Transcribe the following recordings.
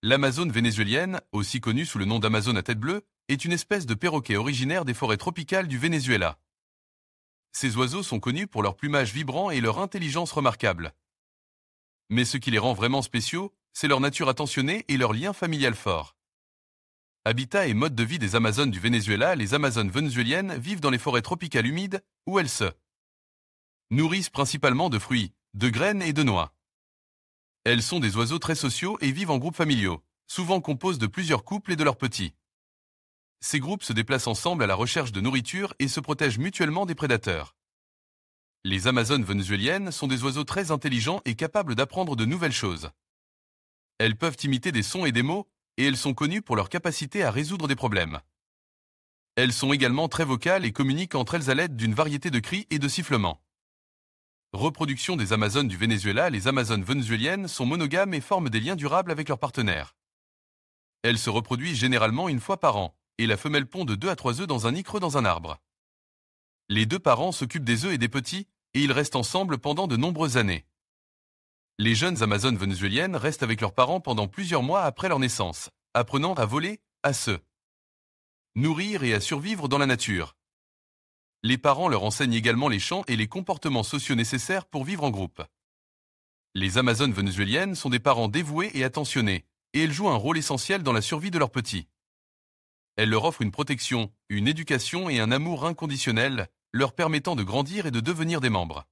L'Amazone vénézuélienne, aussi connue sous le nom d'Amazone à tête bleue, est une espèce de perroquet originaire des forêts tropicales du Venezuela. Ces oiseaux sont connus pour leur plumage vibrant et leur intelligence remarquable. Mais ce qui les rend vraiment spéciaux, c'est leur nature attentionnée et leur lien familial fort. Habitat et mode de vie des Amazones du Venezuela, les Amazones vénézuéliennes vivent dans les forêts tropicales humides où elles se nourrissent principalement de fruits, de graines et de noix. Elles sont des oiseaux très sociaux et vivent en groupes familiaux, souvent composés de plusieurs couples et de leurs petits. Ces groupes se déplacent ensemble à la recherche de nourriture et se protègent mutuellement des prédateurs. Les Amazones vénézuéliennes sont des oiseaux très intelligents et capables d'apprendre de nouvelles choses. Elles peuvent imiter des sons et des mots, et elles sont connues pour leur capacité à résoudre des problèmes. Elles sont également très vocales et communiquent entre elles à l'aide d'une variété de cris et de sifflements. Reproduction des Amazones du Venezuela, les Amazones vénézuéliennes sont monogames et forment des liens durables avec leurs partenaires. Elles se reproduisent généralement une fois par an, et la femelle pond de 2 à 3 œufs dans un nid creux dans un arbre. Les deux parents s'occupent des œufs et des petits, et ils restent ensemble pendant de nombreuses années. Les jeunes Amazones vénézuéliennes restent avec leurs parents pendant plusieurs mois après leur naissance, apprenant à voler, à se nourrir et à survivre dans la nature. Les parents leur enseignent également les chants et les comportements sociaux nécessaires pour vivre en groupe. Les Amazones vénézuéliennes sont des parents dévoués et attentionnés, et elles jouent un rôle essentiel dans la survie de leurs petits. Elles leur offrent une protection, une éducation et un amour inconditionnel, leur permettant de grandir et de devenir des membres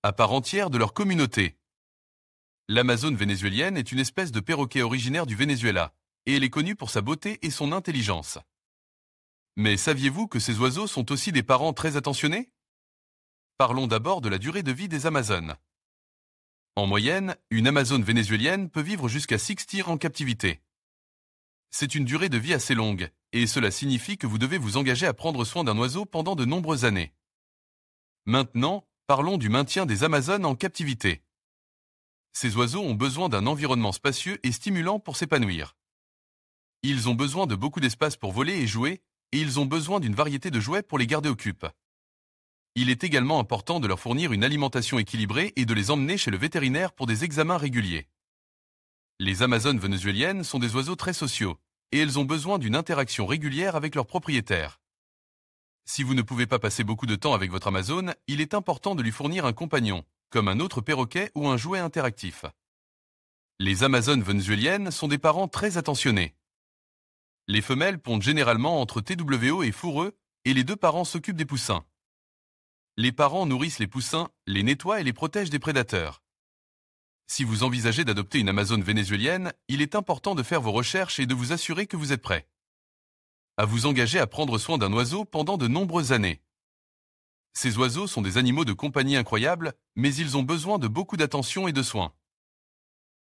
à part entière de leur communauté. L'Amazone vénézuélienne est une espèce de perroquet originaire du Venezuela, et elle est connue pour sa beauté et son intelligence. Mais saviez-vous que ces oiseaux sont aussi des parents très attentionnés? Parlons d'abord de la durée de vie des Amazones. En moyenne, une Amazone vénézuélienne peut vivre jusqu'à 6 tirs en captivité. C'est une durée de vie assez longue, et cela signifie que vous devez vous engager à prendre soin d'un oiseau pendant de nombreuses années. Maintenant, parlons du maintien des Amazones en captivité. Ces oiseaux ont besoin d'un environnement spacieux et stimulant pour s'épanouir. Ils ont besoin de beaucoup d'espace pour voler et jouer, et ils ont besoin d'une variété de jouets pour les garder occupés. Il est également important de leur fournir une alimentation équilibrée et de les emmener chez le vétérinaire pour des examens réguliers. Les Amazones vénézuéliennes sont des oiseaux très sociaux, et elles ont besoin d'une interaction régulière avec leurs propriétaires. Si vous ne pouvez pas passer beaucoup de temps avec votre Amazone, il est important de lui fournir un compagnon, comme un autre perroquet ou un jouet interactif. Les Amazones vénézuéliennes sont des parents très attentionnés. Les femelles pondent généralement entre TWO et fourreux, et les deux parents s'occupent des poussins. Les parents nourrissent les poussins, les nettoient et les protègent des prédateurs. Si vous envisagez d'adopter une Amazone vénézuélienne, il est important de faire vos recherches et de vous assurer que vous êtes prêt à vous engager à prendre soin d'un oiseau pendant de nombreuses années. Ces oiseaux sont des animaux de compagnie incroyables, mais ils ont besoin de beaucoup d'attention et de soins.